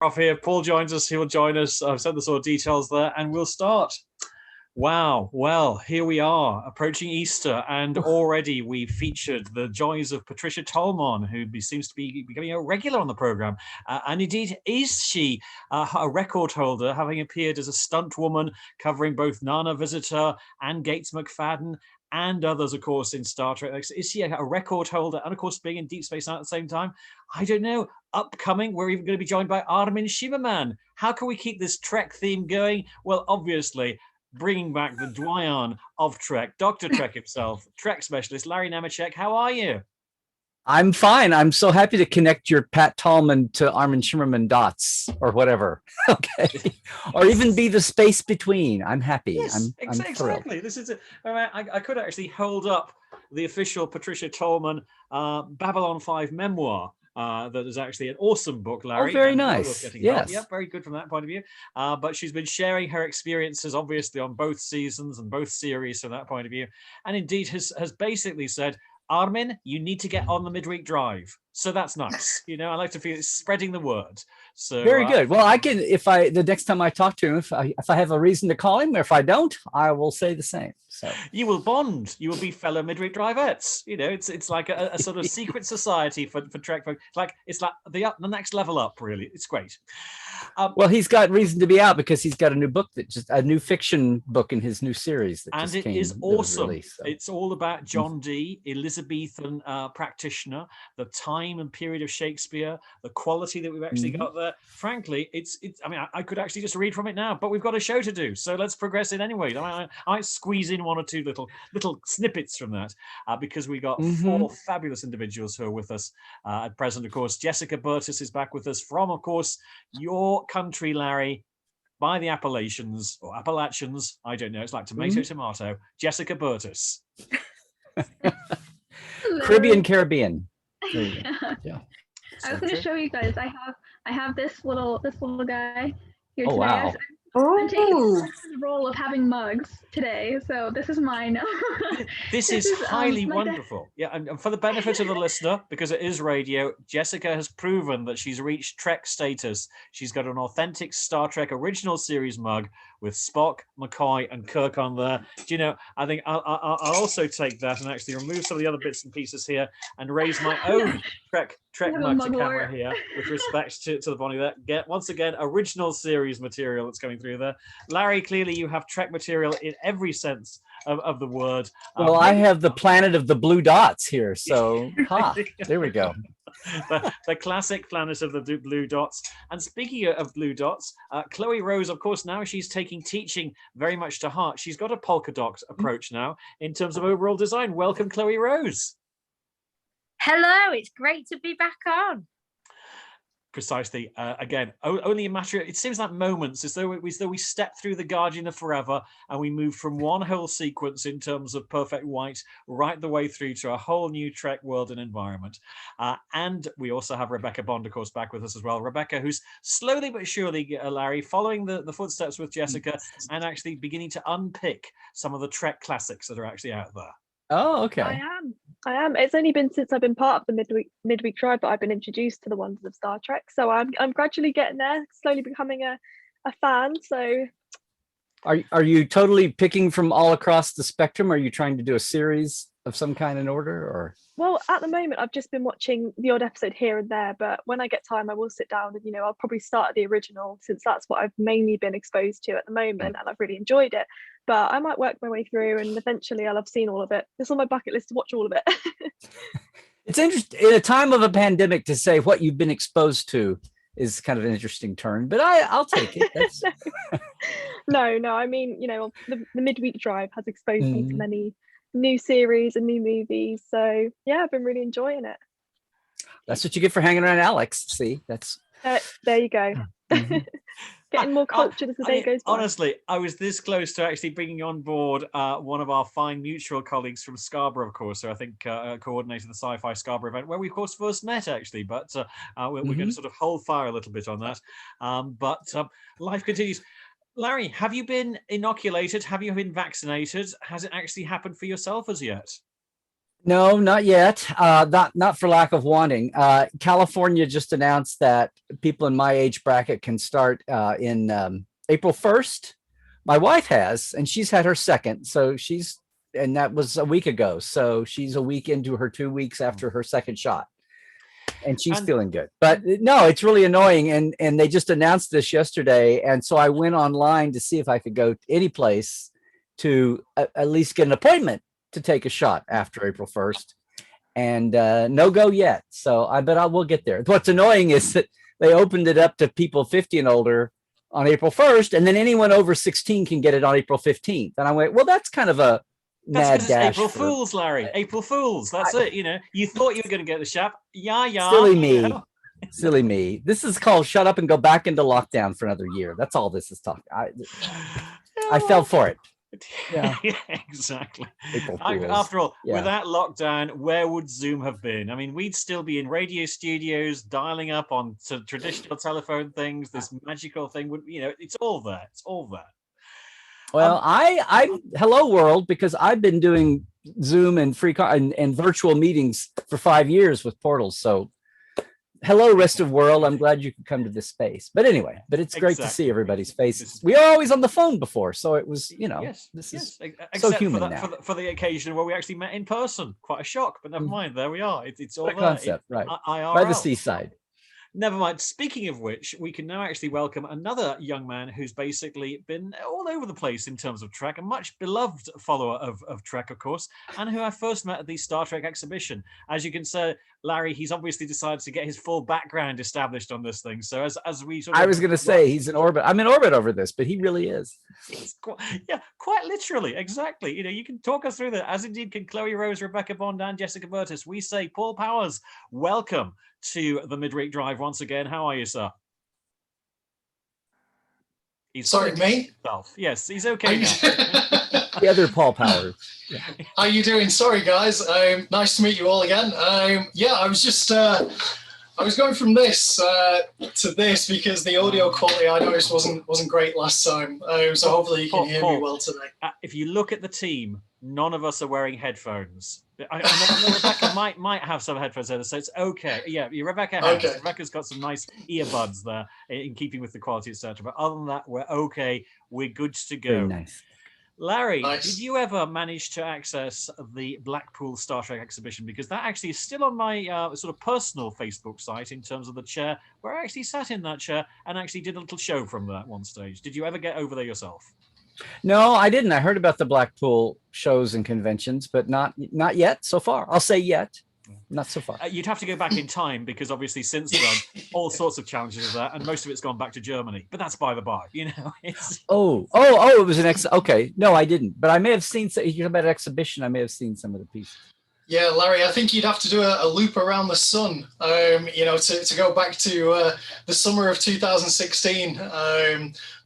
Off here. Paul joins us. He will join us. I've sent the sort of details there, and we'll start. Wow. Well, here we are approaching Easter, and already we've featured the joys of Patricia Tolman, who seems to be becoming a regular on the program. And indeed, is she a record holder, having appeared as a stunt woman covering both Nana Visitor and Gates McFadden and others, of course, in Star Trek. Is she a record holder? And, of course, being in Deep Space Nine at the same time? I don't know. Upcoming, we're even going to be joined by Armin Shimerman. How can we keep this Trek theme going? Well, obviously, bringing back the doyen of Trek, Dr. Trek himself, Trek specialist, Larry Nemecek. How are you? I'm fine. I'm so happy to connect your Pat Tolman to Armin Shimerman dots or whatever. Okay. Or even be the space between. I'm happy. Yes, I'm exactly. thrilled. This is I could actually hold up the official Patricia Tolman Babylon 5 memoir. That is actually an awesome book, Larry. Oh, very nice. Yes. Yeah, very good from that point of view. But she's been sharing her experiences, obviously, on both seasons and both series from that point of view. And indeed has basically said, Armin, you need to get on the midweek drive. So that's nice. You know, I like to feel it's spreading the word. So very good. Well, I can, the next time I talk to him, if I have a reason to call him, or if I don't, I will say the same. So you will bond. You will be fellow midweek drivettes. You know, it's like a sort of secret society for Trek folk. It's like the next level up. Really, it's great. Well, he's got reason to be out because he's got a new book a new fiction book in his new series that and just it came, is awesome. Released, so. It's all about John Dee, Elizabethan practitioner, the time and period of Shakespeare, the quality that we've actually got there. Frankly, it's. I mean, I could actually just read from it now, but we've got a show to do, so let's progress it anyway. I might squeeze in one or two little snippets from that because we got four fabulous individuals who are with us at present. Of course, Jessica Burtis is back with us from, of course, your country, Larry, by the Appalachians or Appalachians. I don't know. It's like tomato. Jessica Burtis. Caribbean. Yeah. I was going to show you guys. I have this little guy here today. Wow. I'm taking the role of having mugs today, so this is mine. This is highly wonderful. Yeah, and for the benefit of the listener, because it is radio, Jessica has proven that she's reached Trek status. She's got an authentic Star Trek original series mug with Spock, McCoy, and Kirk on there. Do you know, I think I'll also take that and actually remove some of the other bits and pieces here and raise my own Trek mug to camera here with respect to the body there. Get once again original series material that's coming through there. Larry, clearly you have Trek material in every sense of the word. Well, I have the planet of the blue dots here, so there we go. The classic planet of the blue dots. And speaking of blue dots, Chloe Rose, of course, now she's taking teaching very much to heart. She's got a polka dot approach now in terms of overall design. Welcome, Chloe Rose. Hello, it's great to be back on. Precisely. Again, only a matter of, it seems like moments, as though we stepped through the Guardian of Forever and we moved from one whole sequence in terms of Perfect White right the way through to a whole new Trek world and environment. And we also have Rebecca Bond, of course, back with us as well. Rebecca, who's slowly but surely, Larry, following the footsteps with Jessica and actually beginning to unpick some of the Trek classics that are actually out there. Oh, okay. I am. It's only been since I've been part of the midweek drive that I've been introduced to the wonders of Star Trek. So I'm gradually getting there, slowly becoming a fan. So are you totally picking from all across the spectrum? Or are you trying to do a series of some kind in order, or? Well, at the moment, I've just been watching the odd episode here and there, but when I get time, I will sit down and, I'll probably start at the original since that's what I've mainly been exposed to at the moment, and I've really enjoyed it. But I might work my way through and eventually I'll have seen all of it. It's on my bucket list to watch all of it. It's interesting in a time of a pandemic to say what you've been exposed to is kind of an interesting turn, but I'll take it. That's... No, I mean, the midweek drive has exposed me to many new series and new movies. So yeah, I've been really enjoying it. That's what you get for hanging around Alex. See, that's there you go. Getting more cultured as the day goes by. Honestly, I was this close to actually bringing on board one of our fine mutual colleagues from Scarborough, of course, who I think coordinated the Sci-fi Scarborough event, where we, of course, first met, actually. But we're going to sort of hold fire a little bit on that. But life continues. Larry, have you been inoculated? Have you been vaccinated? Has it actually happened for yourself as yet? No, not yet. Not for lack of wanting. California just announced that people in my age bracket can start in April 1st. My wife has, and she's had her second. And that was a week ago. So she's a week into her 2 weeks after her second shot. And she's feeling good. But no, it's really annoying. And they just announced this yesterday. And so I went online to see if I could go to any place to at least get an appointment to take a shot after April 1st, and no go yet. So I bet I will get there. What's annoying is that they opened it up to people 50 and older on April 1st, and then anyone over 16 can get it on April 15th. And I went, well, that's kind of a mad dash. April Fools, Larry. April Fools. That's it. You know, you thought you were going to get the shot. Yeah. Silly me. Silly me. This is called shut up and go back into lockdown for another year. That's all this is talking. I fell for it. Yeah, exactly. After all, without lockdown, where would Zoom have been? I mean, we'd still be in radio studios dialing up on traditional telephone things. This magical thing would, it's all there. It's all there. Well, I'm hello world, because I've been doing Zoom and and virtual meetings for 5 years with portals. So hello, rest of world. I'm glad you could come to this space. But anyway, it's great to see everybody's faces. We were always on the phone before, so it was, this is so human now. For the occasion where we actually met in person. Quite a shock, but never mind. There we are. It's all the concept, right? By the seaside. Never mind. Speaking of which, we can now actually welcome another young man who's basically been all over the place in terms of Trek, a much beloved follower of Trek, of course, and who I first met at the Star Trek exhibition. As you can say, Larry, he's obviously decided to get his full background established on this thing. So as we sort of, I was going to say he's in orbit. I'm in orbit over this, but he really is. Quite literally, exactly. You can talk us through that, as indeed can Chloe Rose, Rebecca Bond, and Jessica Burtis. We say, Paul Powers, welcome to the Midweek Drive once again. How are you, sir? Sorry, me? Yes, he's okay now. The other Paul Powers. Yeah. How are you doing? Sorry, guys. Nice to meet you all again. I was just I was going from this to this because the audio quality I noticed wasn't great last time. So hopefully you can hear me well today. If you look at the team, none of us are wearing headphones. I know Rebecca might have some headphones there, so it's okay. Yeah, Rebecca has. Okay. Rebecca's got some nice earbuds there in keeping with the quality, etc. But other than that, we're okay. We're good to go. Very nice. Larry, did you ever manage to access the Blackpool Star Trek exhibition? Because that actually is still on my sort of personal Facebook site in terms of the chair, where I actually sat in that chair and actually did a little show from that one stage. Did you ever get over there yourself? No, I didn't. I heard about the Blackpool shows and conventions, but not yet so far. I'll say yet. Not so far. You'd have to go back in time because obviously since then, all sorts of challenges are there, and most of it's gone back to Germany. But that's by the by, It's... Oh! It was an okay. No, I didn't. But I may have seen. You're talking about an exhibition. I may have seen some of the pieces. Yeah, Larry, I think you'd have to do a loop around the sun, to go back to the summer of 2016,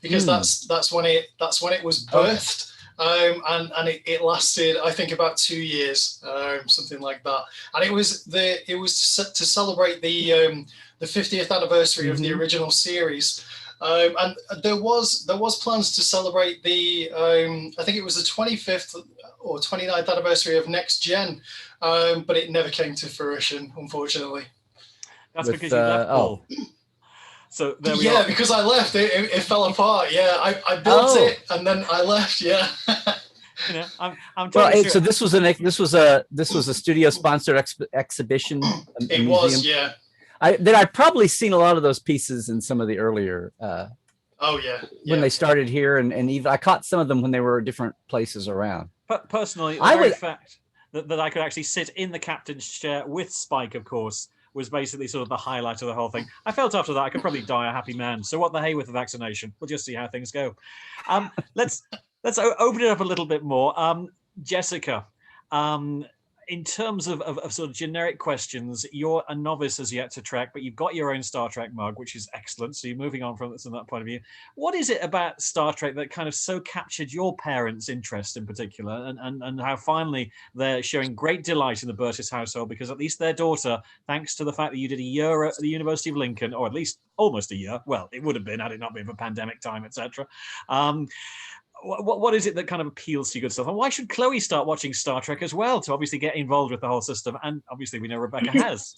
because that's when it was birthed. And it lasted, I think, about 2 years, something like that. And it was to celebrate the 50th anniversary of the original series. And there was plans to celebrate the I think it was the 25th or 29th anniversary of Next Gen, but it never came to fruition, unfortunately. That's because you left Paul. So there we are. Yeah, because I left, it fell apart. Yeah, I built it and then I left. Yeah. I'm totally sure. So this was a studio sponsored exhibition. It was, yeah. I've probably seen a lot of those pieces in some of the earlier. When they started here, and even I caught some of them when they were different places around. But personally, the very fact that I could actually sit in the captain's chair with Spike, of course, was basically sort of the highlight of the whole thing. I felt after that I could probably die a happy man. So what the hey with the vaccination? We'll just see how things go. Let's open it up a little bit more. Jessica, in terms of sort of generic questions, you're a novice as yet to Trek, but you've got your own Star Trek mug, which is excellent. So you're moving on from that point of view. What is it about Star Trek that kind of so captured your parents' interest in particular, and how finally they're showing great delight in the Burtis household, because at least their daughter, thanks to the fact that you did a year at the University of Lincoln, or at least almost a year, well, it would have been had it not been for pandemic time, etc. what is it that kind of appeals to you, good stuff? And why should Chloe start watching Star Trek as well to obviously get involved with the whole system? And obviously we know Rebecca has.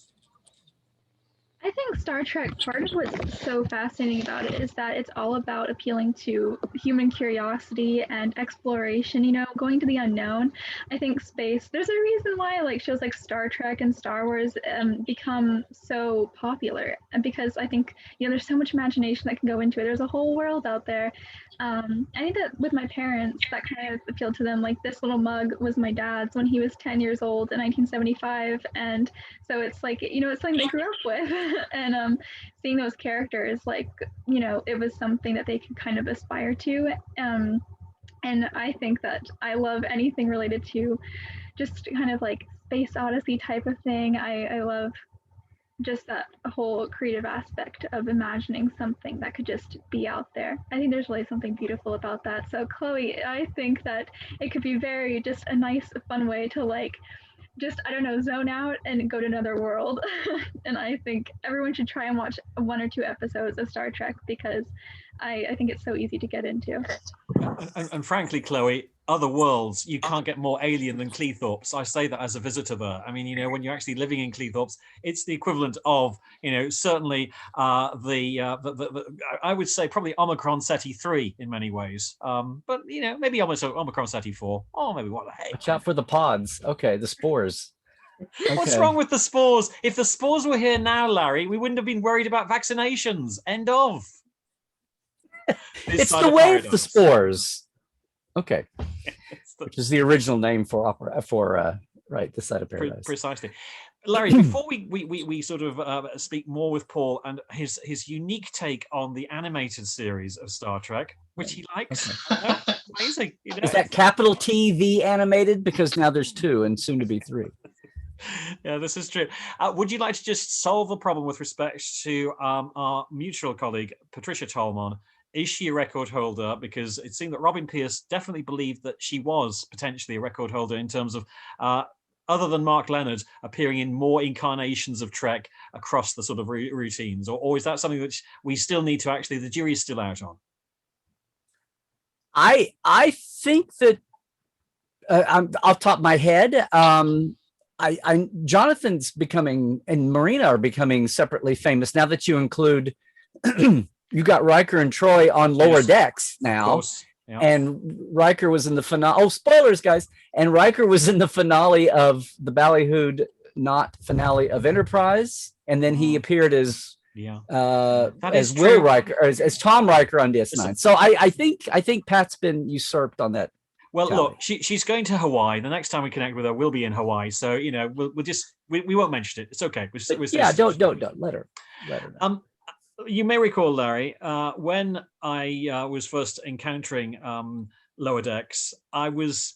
I think Star Trek, part of what's so fascinating about it is that it's all about appealing to human curiosity and exploration, going to the unknown. I think space, there's a reason why like shows like Star Trek and Star Wars become so popular. And because I think, there's so much imagination that can go into it. There's a whole world out there. I think that with my parents, that kind of appealed to them. Like this little mug was my dad's when he was 10 years old in 1975. And so it's like, it's something they grew up with. And seeing those characters, like, it was something that they could kind of aspire to. And I think that I love anything related to just kind of like space odyssey type of thing. I love just that whole creative aspect of imagining something that could just be out there. I think there's really something beautiful about that. So Chloe, I think that it could be very just a nice, fun way to like, just, I don't know, zone out and go to another world. And I think everyone should try and watch 1 or 2 episodes of Star Trek because I think it's so easy to get into. And frankly, Chloe, other worlds, you can't get more alien than Cleethorpes. I say that as a visitor there. I mean, when you're actually living in Cleethorpes, it's the equivalent of, certainly I would say probably Omicron Ceti 3 in many ways. But, maybe almost Omicron Ceti 4. Oh, maybe what the heck. Watch out for the pods. Okay, the spores. Okay. What's wrong with the spores? If the spores were here now, Larry, we wouldn't have been worried about vaccinations. End of. It's the wave, the spores. Okay, which is the original name for right, this side of paradise. Precisely. Larry, before we sort of speak more with Paul and his unique take on the animated series of Star Trek, which he likes. Okay. Amazing. Is that capital TV animated? Because now there's 2 and soon to be 3. Yeah, this is true. Would you like to just solve the problem with respect to our mutual colleague, Patricia Tolman? Is she a record holder? Because it seemed that Robin Pierce definitely believed that she was potentially a record holder in terms of, other than Mark Leonard, appearing in more incarnations of Trek across the sort of routines. Or is that something which we still need to actually, the jury's still out on? I think that, I'm off the top of my head, Jonathan's becoming, and Marina are becoming separately famous now that you include... You got Riker and Troy on lower decks now, yeah. And Riker was in the finale. Oh, spoilers, guys! And Riker was in the finale of the ballyhooed not finale of Enterprise, and then he appeared as as Will Riker, or as Tom Riker on DS9. So I think Pat's been usurped on that. Well, look, she's going to Hawaii. The next time we connect with her, we'll be in Hawaii. So we'll just we won't mention it. It's okay. Don't let her know. You may recall, Larry, when I was first encountering Lower Decks, I was,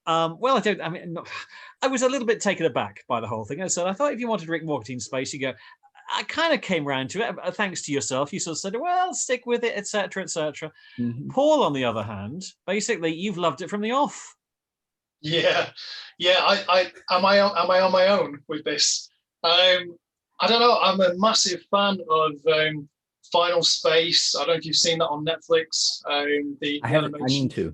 I was a little bit taken aback by the whole thing. So I thought if you wanted Rick Morty in space, you go, I kind of came around to it, thanks to yourself. You sort of said, well, stick with it, etc., etc. Mm-hmm. Paul, on the other hand, basically, you've loved it from the off. Yeah. Am I on my own with this? I don't know. I'm a massive fan of Final Space. I don't know if you've seen that on Netflix. I haven't. I need to.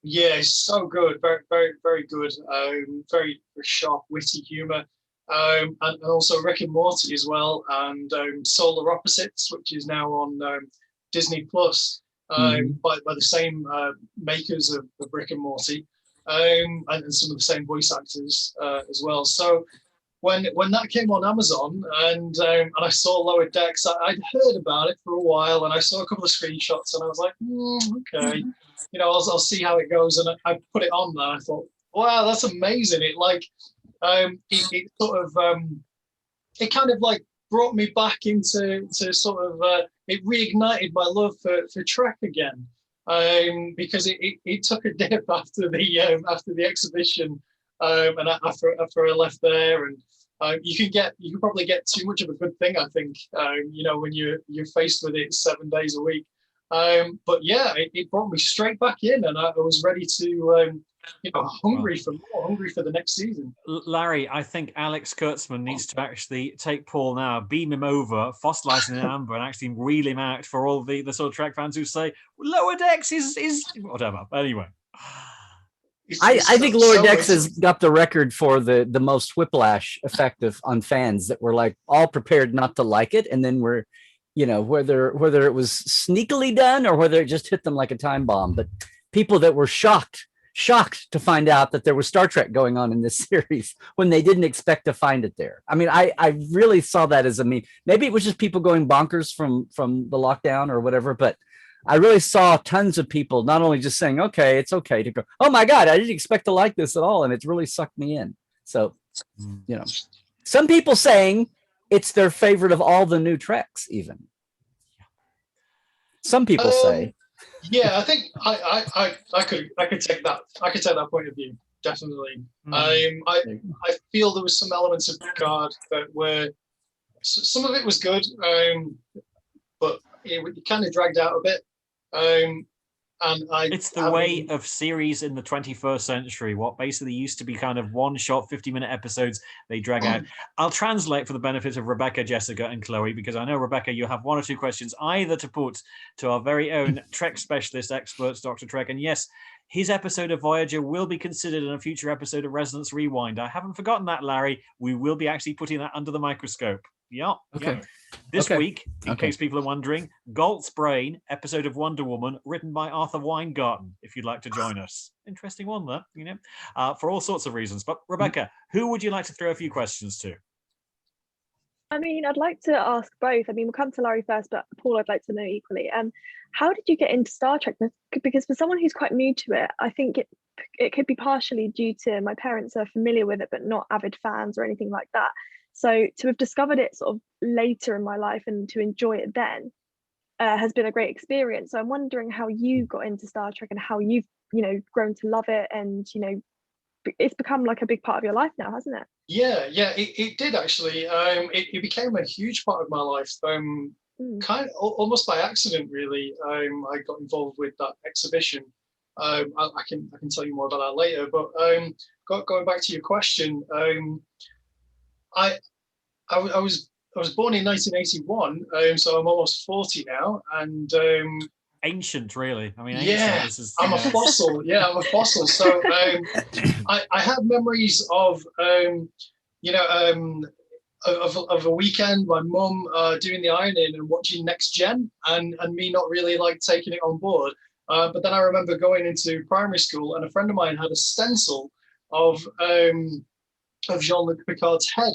Yeah, it's so good. Very, very, very good. Very sharp, witty humor. And also Rick and Morty as well. And Solar Opposites, which is now on Disney Plus, by the same makers of Rick and Morty, and some of the same voice actors as well. So. When that came on Amazon and I saw Lower Decks, I'd heard about it for a while, and I saw a couple of screenshots, and I was like, okay, I'll see how it goes. And I put it on there. I thought, wow, that's amazing. It it sort of it kind of like brought me back into sort of it reignited my love for Trek again, because it took a dip after the exhibition. And after I left there, and you can probably get too much of a good thing, I think, when you're faced with it 7 days a week. But yeah, it brought me straight back in, and I was ready to hungry for more, hungry for the next season. Larry, I think Alex Kurtzman needs to actually take Paul now, beam him over, fossilize him in amber, and actually reel him out for all the sort of Trek fans who say Lower Decks is whatever. Anyway. I think Lower Decks has got the record for the most whiplash effect on fans that were like all prepared not to like it, and then were, whether it was sneakily done or whether it just hit them like a time bomb. But people that were shocked to find out that there was Star Trek going on in this series when they didn't expect to find it there. I mean, I really saw that as maybe it was just people going bonkers from the lockdown or whatever, but I really saw tons of people not only just saying, okay, it's okay, to go, oh my God, I didn't expect to like this at all. And it's really sucked me in. So, some people saying it's their favorite of all the new Treks, even. Some people say. Yeah, I think I could take that. I could take that point of view, definitely. I feel there was some elements of Picard that were, some of it was good, but it kind of dragged out a bit. It's the way of series in the 21st century. What basically used to be kind of one-shot 50-minute episodes, they drag out. I'll translate for the benefit of Rebecca, Jessica, and Chloe, because I know, Rebecca, you have one or two questions either to put to our very own Trek specialist experts, Dr. Trek. And yes, his episode of Voyager will be considered in a future episode of Resonance Rewind. I haven't forgotten that, Larry. We will be actually putting that under the microscope. Yeah. Okay. Yeah. This week, in case people are wondering, Galt's Brain, episode of Wonder Woman, written by Arthur Weingarten, if you'd like to join us. Interesting one, there, for all sorts of reasons. But Rebecca, who would you like to throw a few questions to? I mean, I'd like to ask both. I mean, we'll come to Larry first, but Paul, I'd like to know equally. How did you get into Star Trek? Because for someone who's quite new to it, I think it could be partially due to my parents are familiar with it, but not avid fans or anything like that. So to have discovered it sort of later in my life and to enjoy it then has been a great experience. So I'm wondering how you got into Star Trek and how you've, grown to love it, and, it's become like a big part of your life now, hasn't it? Yeah, it did actually. It became a huge part of my life. Kind of almost by accident, really. I got involved with that exhibition. I can tell you more about that later. But going back to your question, I was born in 1981, so I'm almost 40 now, and ancient, really. I mean, yeah, ancient, I'm a fossil. Yeah, I'm a fossil. So I have memories of of a weekend, my mum doing the ironing and watching Next Gen, and me not really like taking it on board. But then I remember going into primary school, and a friend of mine had a stencil of Jean-Luc Picard's head,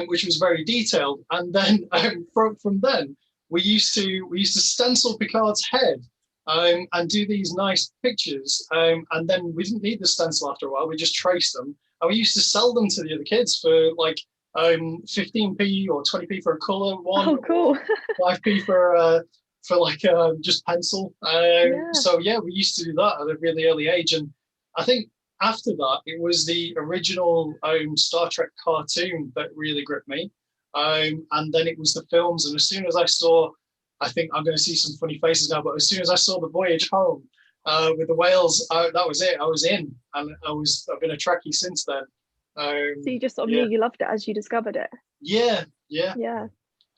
which was very detailed. And then from then, we used to stencil Picard's head and do these nice pictures. And then we didn't need the stencil after a while. We just traced them, and we used to sell them to the other kids for like 15p or 20p for a color one. Oh, cool. 5p for like just pencil. So yeah, we used to do that at a really early age. And I think after that, it was the original Star Trek cartoon that really gripped me. And then it was the films. And as soon as I saw, I think I'm going to see some funny faces now, but as soon as I saw the voyage home with the whales, that was it. I was in, and I've been a Trekkie since then. So you just sort of knew you loved it as you discovered it. Yeah.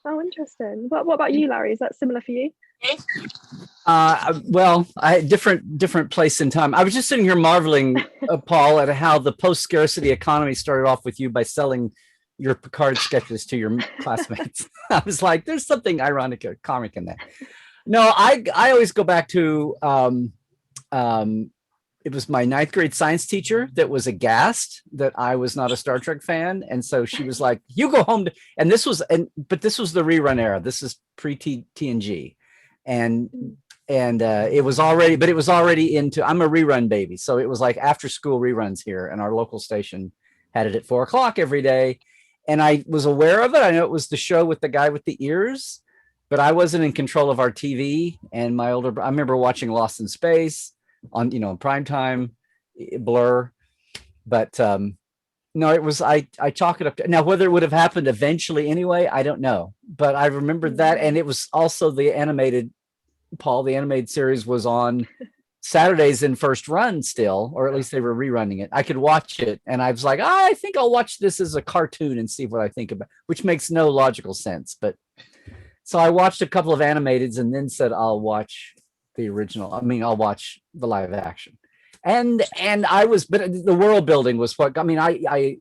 Oh, interesting. What about you, Larry? Is that similar for you? Well, I different place in time. I was just sitting here marveling, Paul, at how the post-scarcity economy started off with you by selling your Picard sketches to your classmates. I was like, there's something ironic or comic in that. No, I always go back to it was my 9th grade science teacher that was aghast that I was not a Star Trek fan. And so she was like, you go home and this was the rerun era. This is pre-TNG. And it was already into, I'm a rerun baby. So it was like after school reruns here, and our local station had it at 4:00 every day. And I was aware of it. I know it was the show with the guy with the ears, but I wasn't in control of our TV. And I remember watching Lost in Space on, prime time, Blur. But no, it was, I chalk it up to, now whether it would have happened eventually anyway, I don't know. But I remembered that. And it was also the animated series was on Saturday's in first run still, or at least they were rerunning it. I could watch it, and I was like, I think I'll watch this as a cartoon and see what I think about, which makes no logical sense. But so I watched a couple of animateds and then said I'll watch the original. I mean, I'll watch the live action. And I was, but the world building was what, I mean, I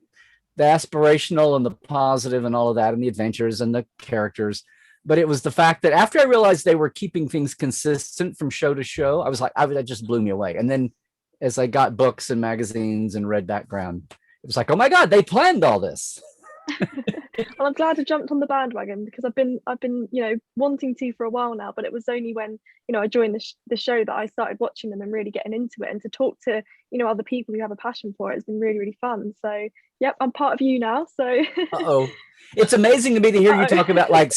the aspirational and the positive and all of that and the adventures and the characters. But it was the fact that after I realized they were keeping things consistent from show to show, I was like, that just blew me away. And then as I got books and magazines and read background, it was like, oh my God, they planned all this. Well, I'm glad I jumped on the bandwagon because I've been wanting to for a while now, but it was only when I joined the show that I started watching them and really getting into it, and to talk to other people who have a passion for it has been really, really fun. So yep, I'm part of you now. So it's amazing to me to hear you talk about like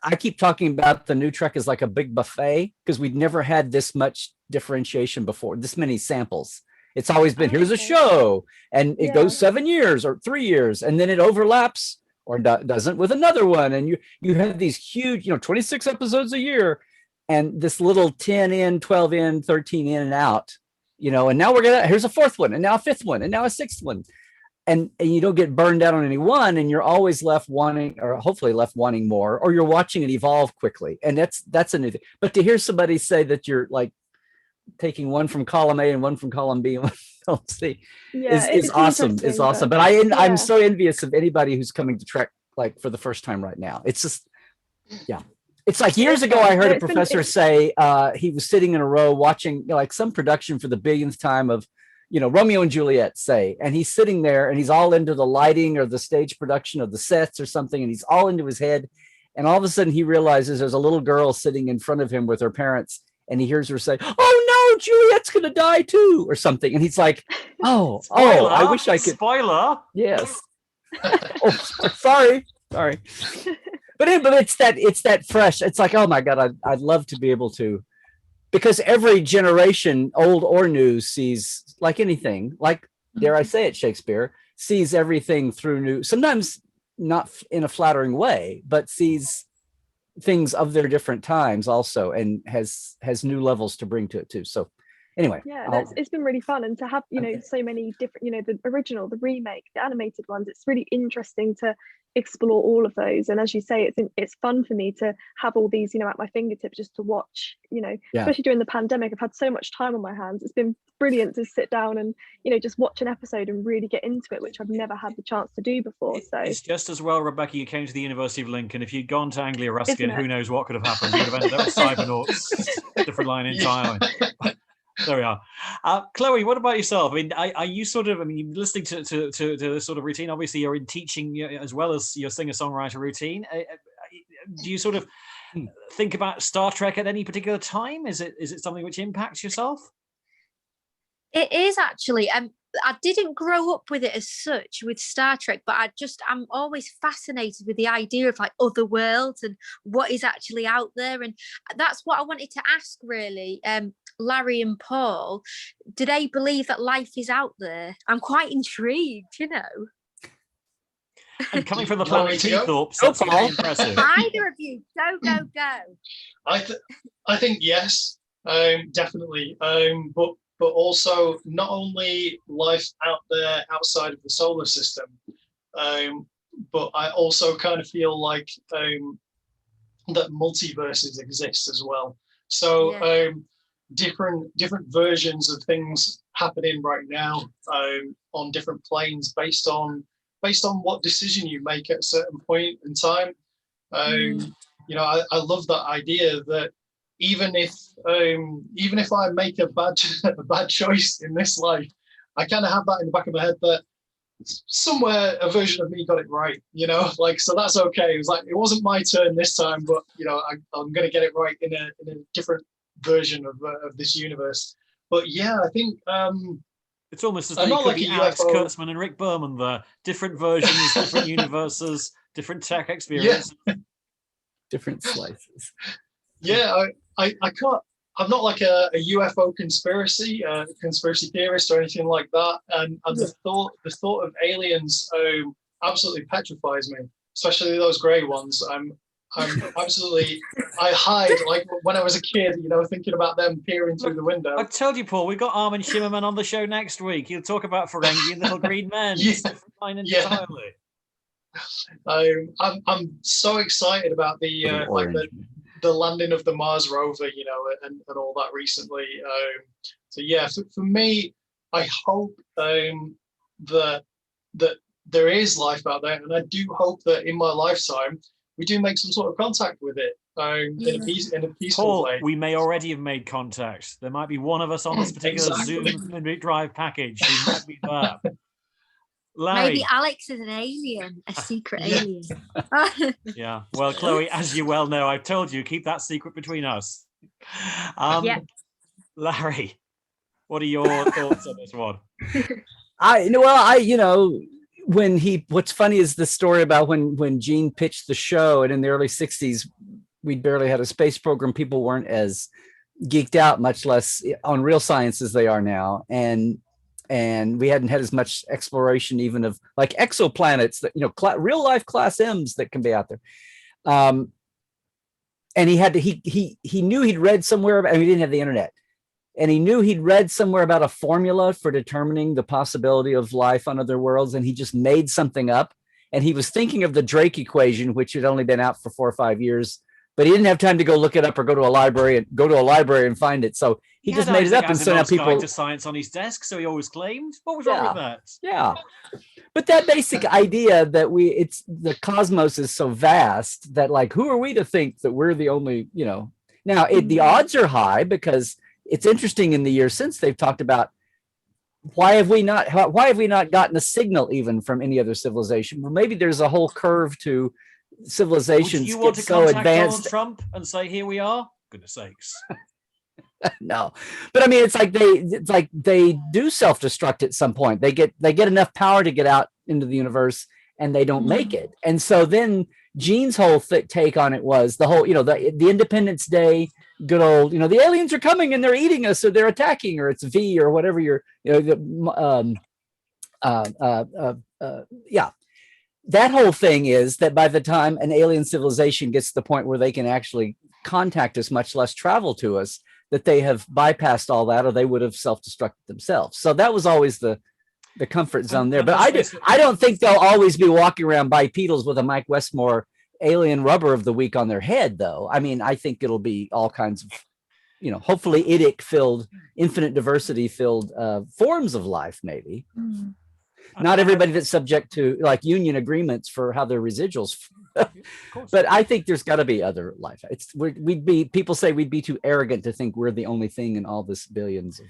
I keep talking about the new Trek as like a big buffet because we'd never had this much differentiation before, this many samples. It's always been, here's a show and it goes 7 years or 3 years, and then it overlaps or doesn't with another one. And you have these huge, 26 episodes a year and this little 10 in, 12 in, 13 in and out, and now here's a fourth one and now a fifth one and now a sixth one. And you don't get burned out on any one, and you're always left wanting, or hopefully left wanting more, or you're watching it evolve quickly. And that's a new thing. But to hear somebody say that you're like taking one from column A and one from column B and one from column C is awesome. It's awesome. But I'm so envious of anybody who's coming to Trek like for the first time right now. It's just, It's like years ago, I heard a professor say he was sitting in a row watching like some production for the billionth time of, Romeo and Juliet, say, and he's sitting there and he's all into the lighting or the stage production of the sets or something, and he's all into his head. And all of a sudden he realizes there's a little girl sitting in front of him with her parents, and he hears her say, "Oh no, Juliet's going to die too," or something. And he's like, oh, I wish I could. Spoiler. Yes. Sorry. But it's that fresh. It's like, oh my God, I'd love to be able to, because every generation, old or new, sees like anything, like, dare I say it, Shakespeare, sees everything through new, sometimes not in a flattering way, but sees things of their different times also, and has new levels to bring to it too. So anyway, it's been really fun, and to have so many different, the original, the remake, the animated ones, it's really interesting to explore all of those. And as you say, it's fun for me to have all these at my fingertips just to watch, especially during the pandemic. I've had so much time on my hands. It's been brilliant to sit down and just watch an episode and really get into it, which I've never had the chance to do before. So it's just as well, Rebecca, you came to the University of Lincoln. If you'd gone to Anglia Ruskin, who knows what could have happened. You would have ended up with Cybernauts. Different line entirely. There we are. Chloe, what about yourself? I mean, are you sort of, you're listening to this sort of routine. Obviously, you're in teaching as well as your singer-songwriter routine. Do you sort of think about Star Trek at any particular time? Is it something which impacts yourself? It is actually. I didn't grow up with it as such with Star Trek, but I'm always fascinated with the idea of like other worlds and what is actually out there. And that's what I wanted to ask really. Larry and Paul, do they believe that life is out there? I'm quite intrigued, And coming from the planet Teethorpe, that's really impressive. Either of you, go. I think yes, definitely. But also not only life out there outside of the solar system, but I also kind of feel like that multiverses exist as well. So different versions of things happening right now on different planes based on what decision you make at a certain point in time. I love that idea that even if I make a bad choice in this life, I kind of have that in the back of my head that somewhere a version of me got it right, so that's okay. It was like, it wasn't my turn this time, but I'm going to get it right in a different version of this universe. But yeah, I think it's almost as though you could be Alex Kurtzman and Rick Berman there. Different versions, different universes, different tech experiences. Different slices. Yeah, I can't. I'm not like a UFO conspiracy theorist or anything like that. And the thought of aliens absolutely petrifies me, especially those grey ones. absolutely, I hide like when I was a kid, thinking about them peering through the window. I've told you, Paul, we've got Armin Shimmerman on the show next week. He'll talk about Ferengi and Little Green Men. Yeah. It's different line entirely. I'm so excited about the landing of the Mars rover, and all that recently. So yeah, for me, I hope that there is life out there, and I do hope that in my lifetime we do make some sort of contact with it in a peaceful Paul, way. we may already have made contact. There might be one of us on this particular Zoom Midweek Drive package who might be there. Larry. Maybe Alex is an alien, a secret alien. Yeah. Well, Chloe, as you well know, I've told you, keep that secret between us. Larry, what are your thoughts on this one? What's funny is the story about when Gene pitched the show, and in the early 60s, we'd barely had a space program. People weren't as geeked out, much less on real science as they are now. And we hadn't had as much exploration even of like exoplanets that, real life class M's that can be out there. And he knew he'd read somewhere about, he didn't have the internet. And he knew he'd read somewhere about a formula for determining the possibility of life on other worlds. And he just made something up. And he was thinking of the Drake equation, which had only been out for 4 or 5 years, but he didn't have time to go look it up or go to a library and find it. So he just made it up. And so now people to science on his desk. So he always claimed, what was wrong with that? Yeah. But that basic idea that the cosmos is so vast that like, who are we to think that we're the only, now the odds are high because it's interesting in the years since they've talked about why have we not gotten a signal even from any other civilization? Well, maybe there's a whole curve to civilizations you want get to so contact advanced. Donald Trump and say, here we are? Goodness sakes. No, but I mean, it's like they do self-destruct at some point. They get enough power to get out into the universe and they don't make it. And so then Gene's whole take on it was the whole, the Independence Day, good old, the aliens are coming and they're eating us or they're attacking, or it's V or whatever that whole thing is that by the time an alien civilization gets to the point where they can actually contact us, much less travel to us, that they have bypassed all that, or they would have self-destructed themselves. So that was always the comfort zone there. But I don't think they'll always be walking around bipedals with a Mike Westmore alien rubber of the week on their head, though. I mean, I think it'll be all kinds of, hopefully IDIC-filled, infinite diversity-filled forms of life, maybe. Not everybody that's subject to like union agreements for how their residuals. But I think there's got to be other life. People say we'd be too arrogant to think we're the only thing in all this billions of.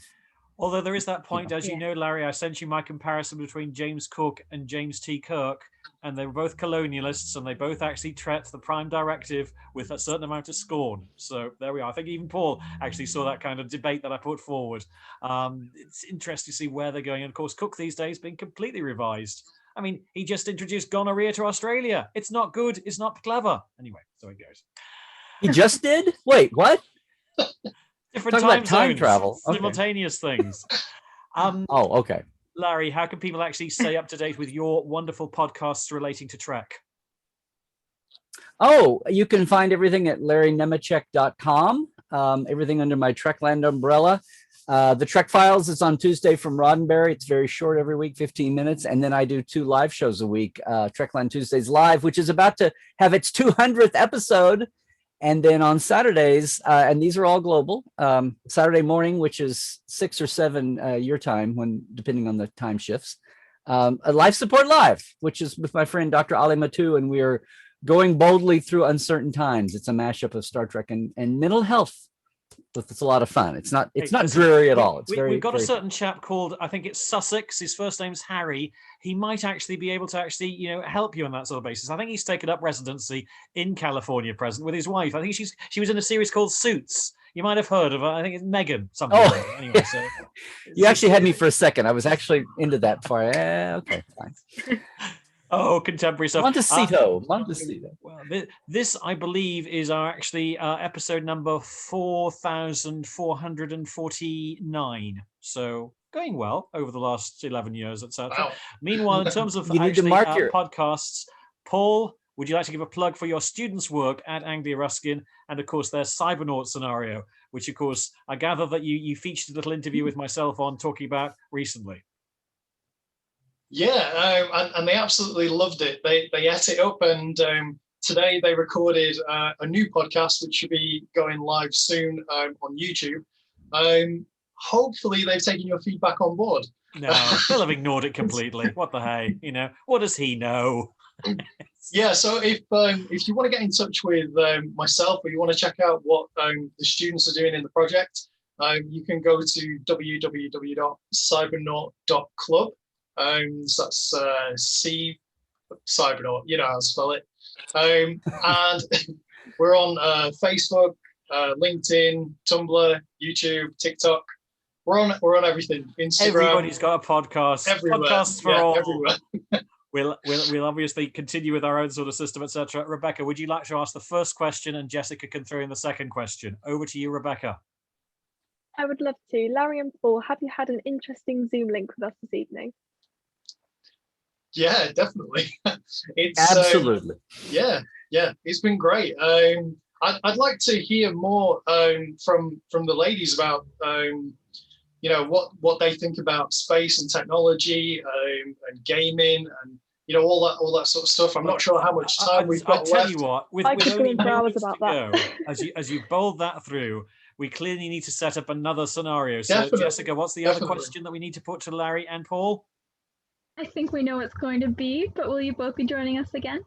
Although there is that point, as you know, Larry, I sent you my comparison between James Cook and James T. Kirk, and they were both colonialists, and they both actually treat the Prime Directive with a certain amount of scorn. So there we are. I think even Paul actually saw that kind of debate that I put forward. It's interesting to see where they're going. And of course, Cook these days being completely revised. I mean, he just introduced gonorrhea to Australia. It's not good. It's not clever. Anyway, so it goes. He just did? Wait, what? Different time travel. Simultaneous things. Okay. Larry, how can people actually stay up to date with your wonderful podcasts relating to Trek? You can find everything at LarryNemecek.com. Everything under my Trekland umbrella. The Trek Files is on Tuesday from Roddenberry. It's very short every week, 15 minutes. And then I do 2 live shows a week. Trekland Tuesdays Live, which is about to have its 200th episode. And then on Saturdays, and these are all global, Saturday morning, which is 6 or 7 your time, depending on the time shifts, a Life Support Live, which is with my friend Dr. Ali Matu, and we are going boldly through uncertain times. It's a mashup of Star Trek and mental health. It's a lot of fun. It's not dreary at all. We've got a certain chap called, I think it's Sussex. His first name's Harry. He might actually be able to help you on that sort of basis. I think he's taken up residency in California present with his wife. I think she was in a series called Suits. You might have heard of her. I think it's Megan something. Anyway, so you actually had me for a second. I was actually into that before. Okay, fine. Contemporary stuff. Montecito. Well, this, I believe, is our episode number 4,449. So going well over the last 11 years, etc. Wow. Meanwhile, in terms of podcasts, Paul, would you like to give a plug for your students' work at Anglia Ruskin and, of course, their Cybernaut scenario, which, of course, I gather that you featured a little interview with myself on talking about recently? Yeah, and they absolutely loved it. They ate it up, and today they recorded a new podcast, which should be going live soon on YouTube. Hopefully, they've taken your feedback on board. No, they'll have ignored it completely. What the hey? What does he know? Yeah, so if you want to get in touch with myself, or you want to check out what the students are doing in the project, you can go to www.cybernaut.club. So that's C Cybernaut, you know how to spell it. And we're on Facebook, LinkedIn, Tumblr, YouTube, TikTok. We're on everything. Instagram. Everybody's got a podcast. Everywhere. Podcasts for all. Everywhere. We'll obviously continue with our own sort of system, etc. Rebecca, would you like to ask the first question, and Jessica can throw in the second question? Over to you, Rebecca. I would love to. Larry and Paul, have you had an interesting Zoom link with us this evening? Yeah, definitely. It's Absolutely. Yeah, it's been great. I'd like to hear more from the ladies about what they think about space and technology and gaming and all that sort of stuff. I'm not sure how much time we've got left. I'll tell you what, with only hours moments about to that. go, as you bowled that through, we clearly need to set up another scenario. So, Definitely. Jessica, what's the other question that we need to put to Larry and Paul? I think we know what's going to be, but will you both be joining us again?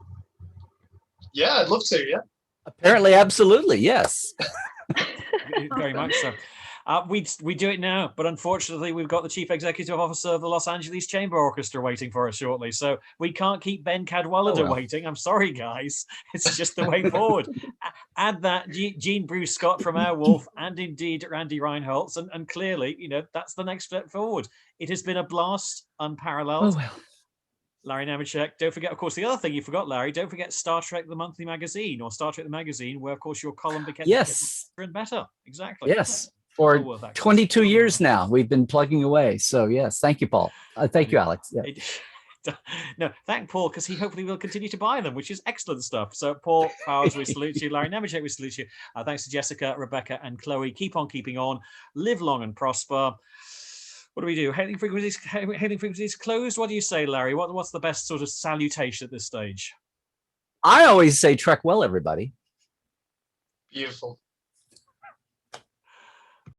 Yeah, I'd love to. Yeah. Apparently, absolutely, yes. Very much so. We do it now, but unfortunately, we've got the Chief Executive Officer of the Los Angeles Chamber Orchestra waiting for us shortly, so we can't keep Ben Cadwallader waiting. I'm sorry, guys. It's just the way forward. Add that Jean Bruce Scott from Airwolf, and indeed Randy Reinholtz, and clearly, that's the next step forward. It has been a blast, unparalleled. Oh, well. Larry Nemecek. Don't forget, of course, the other thing you forgot, Larry. Don't forget Star Trek: The Monthly Magazine, or Star Trek: The Magazine, where, of course, your column became better and better. Exactly. Yes. For 22 years now, we've been plugging away. So yes, thank you, Paul. Thank you, Alex. Yeah. No, thank Paul, because he hopefully will continue to buy them, which is excellent stuff. So Paul Powers, we salute you. Larry Nemecek, we salute you. Thanks to Jessica, Rebecca, and Chloe. Keep on keeping on. Live long and prosper. What do we do? Hailing frequencies closed. What do you say, Larry? What's the best sort of salutation at this stage? I always say trek well, everybody. Beautiful.